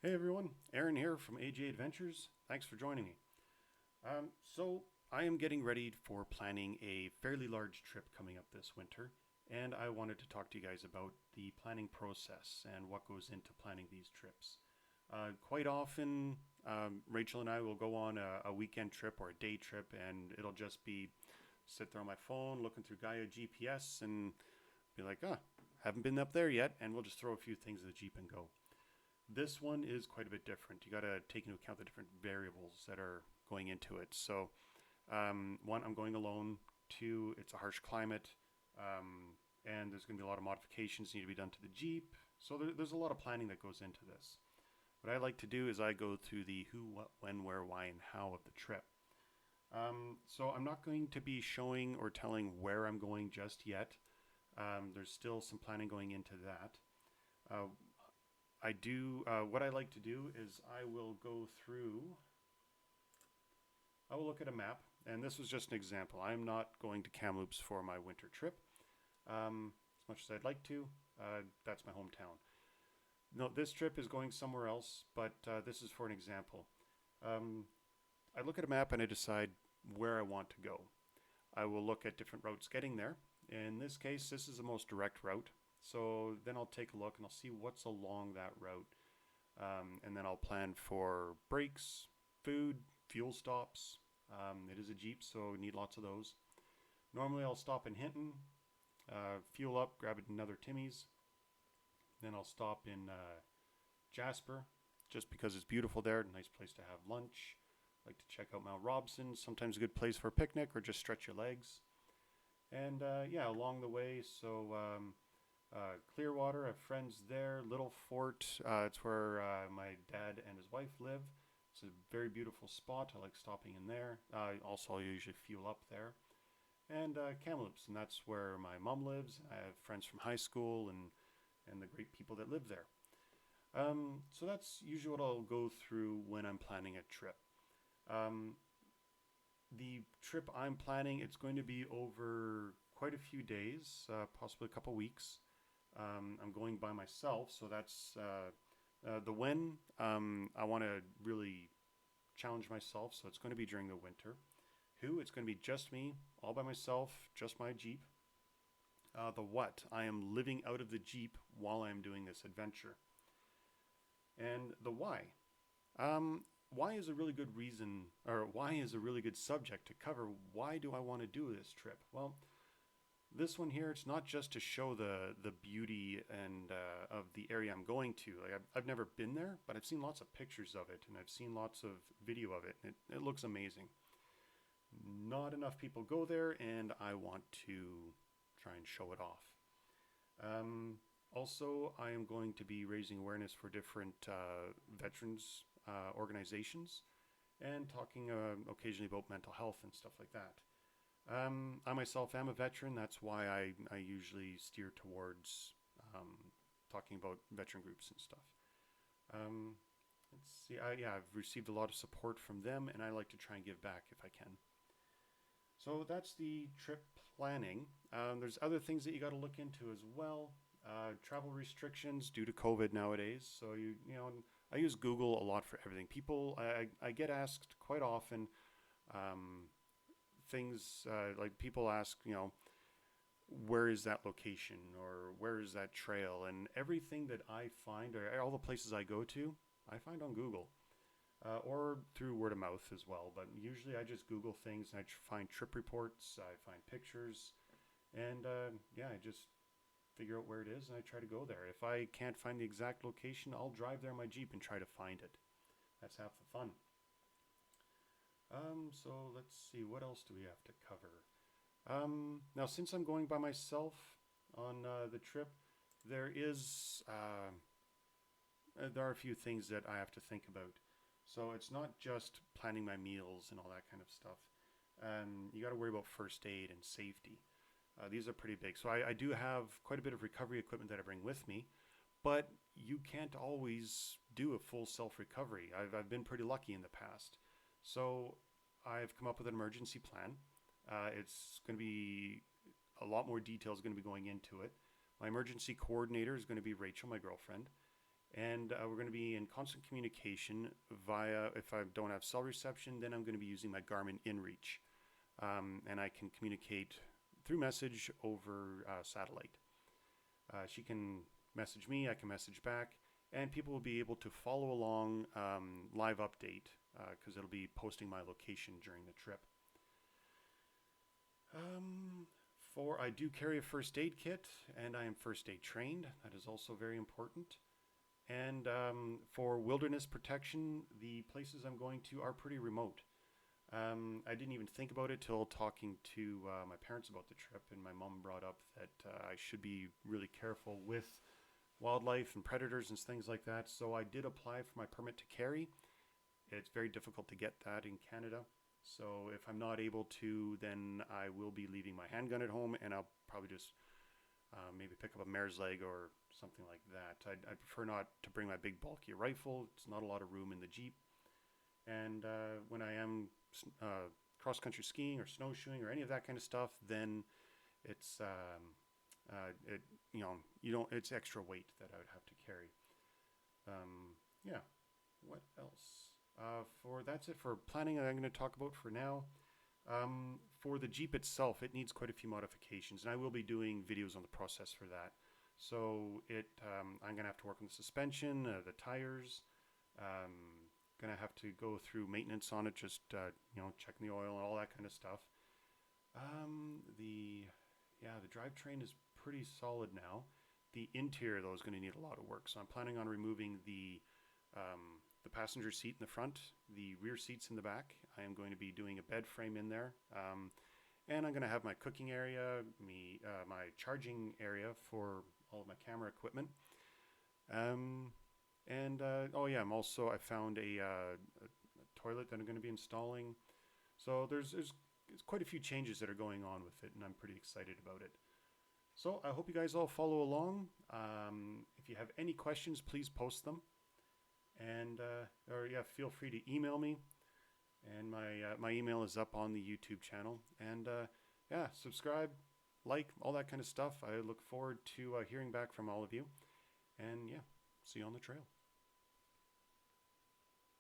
Hey everyone, Aaron here from AJ Adventures. Thanks for joining me. So, I am getting ready for planning a fairly large trip coming up this winter, and I wanted to talk to you guys about the planning process and what goes into planning these trips. Quite often, Rachel and I will go on a weekend trip or a day trip, and it'll just be sit there on my phone looking through Gaia GPS and be like, haven't been up there yet, and we'll just throw a few things in the Jeep and go. This one is quite a bit different. You got to take into account the different variables that are going into it. So, one, I'm going alone. Two, it's a harsh climate, and there's going to be a lot of modifications need to be done to the Jeep. So there's a lot of planning that goes into this. What I like to do is I go through the who, what, when, where, why, and how of the trip. So I'm not going to be showing or telling where I'm going just yet. There's still some planning going into that. Uh, I do, what I like to do is I will look at a map, and this was just an example. I'm not going to Kamloops for my winter trip, as much as I'd like to. That's my hometown. No, this trip is going somewhere else, but this is for an example. Um, I look at a map and I decide where I want to go. I will look at different routes getting there. In this case, this is the most direct route. So then I'll take a look and I'll see what's along that route. And then I'll plan for breaks, food, fuel stops. It is a Jeep, so need lots of those. Normally I'll stop in Hinton, fuel up, grab another Timmy's. Then I'll stop in Jasper, just because it's beautiful there. Nice place to have lunch. Like to check out Mount Robson. Sometimes a good place for a picnic or just stretch your legs. And yeah, along the way, Clearwater, I have friends there. Little Fort, it's where my dad and his wife live. It's a very beautiful spot. I like stopping in there. Also, I usually fuel up there. And Kamloops, and that's where my mom lives. I have friends from high school and the great people that live there. So that's usually what I'll go through when I'm planning a trip. Um, the trip I'm planning, it's going to be over quite a few days, possibly a couple weeks. I'm going by myself, so that's the when. I want to really challenge myself, so it's going to be during the winter. Who? It's going to be just me, all by myself, just my Jeep. The what? I am living out of the Jeep while I'm doing this adventure. And the why. Why is a really good reason, or why is a really good subject to cover. Why do I want to do this trip? Well, this one here, it's not just to show the beauty and of the area I'm going to. Like I've never been there, but I've seen lots of pictures of it, and I've seen lots of video of it. And it looks amazing. Not enough people go there, and I want to try and show it off. Also, I am going to be raising awareness for different veterans organizations and talking occasionally about mental health and stuff like that. I myself am a veteran. That's why I usually steer towards talking about veteran groups and stuff. Um, let's see. Yeah, I've received a lot of support from them, and I like to try and give back if I can. So that's the trip planning. There's other things that you got to look into as well. Travel restrictions due to COVID nowadays. So I use Google a lot for everything. I get asked quite often um, things like people ask, where is that location or where is that trail? And everything that I find, or all the places I go to, I find on Google or through word of mouth as well. But usually I just Google things and I find trip reports, I find pictures, and yeah, I just figure out where it is and I try to go there. If I can't find the exact location, I'll drive there in my Jeep and try to find it. That's half the fun. So let's see, what else do we have to cover? Now, since I'm going by myself on the trip, there is there are a few things that I have to think about. So it's not just planning my meals and all that kind of stuff. You got to worry about first aid and safety. These are pretty big. So I do have quite a bit of recovery equipment that I bring with me, but you can't always do a full self recovery. I've been pretty lucky in the past. So I've come up with an emergency plan. It's going to be a lot more details going to be going into it. My emergency coordinator is going to be Rachel, my girlfriend, And we're going to be in constant communication via, if I don't have cell reception, then I'm going to be using my Garmin InReach. And I can communicate through message over satellite. She can message me, I can message back, and people will be able to follow along live update because it'll be posting my location during the trip. I do carry a first aid kit, and I am first aid trained. That is also very important. And for wilderness protection, the places I'm going to are pretty remote. I didn't even think about it till talking to my parents about the trip, and my mom brought up that I should be really careful with wildlife and predators and things like that. So I did apply for my permit to carry. It's very difficult to get that in Canada. So if I'm not able to, then I will be leaving my handgun at home, and I'll probably just maybe pick up a mare's leg or something like that. I prefer not to bring my big bulky rifle. It's not a lot of room in the Jeep. And when I am cross-country skiing or snowshoeing or any of that kind of stuff, then it's it's extra weight that I would have to carry. Yeah. What else? That's it for planning. I'm going to talk about for now. For the Jeep itself, it needs quite a few modifications, and I will be doing videos on the process for that. So I'm going to have to work on the suspension, the tires. Going to have to go through maintenance on it, just checking the oil and all that kind of stuff. The drivetrain is pretty solid now. The interior though is going to need a lot of work, so I'm planning on removing the passenger seat in the front, the rear seats in the back. I am going to be doing a bed frame in there, and I'm going to have my cooking area, my charging area for all of my camera equipment. I found a toilet that I'm going to be installing. So there's quite a few changes that are going on with it, and I'm pretty excited about it. So I hope you guys all follow along. If you have any questions, please post them. And feel free to email me. And my email is up on the YouTube channel. And subscribe, like, all that kind of stuff. I look forward to hearing back from all of you. And see you on the trail.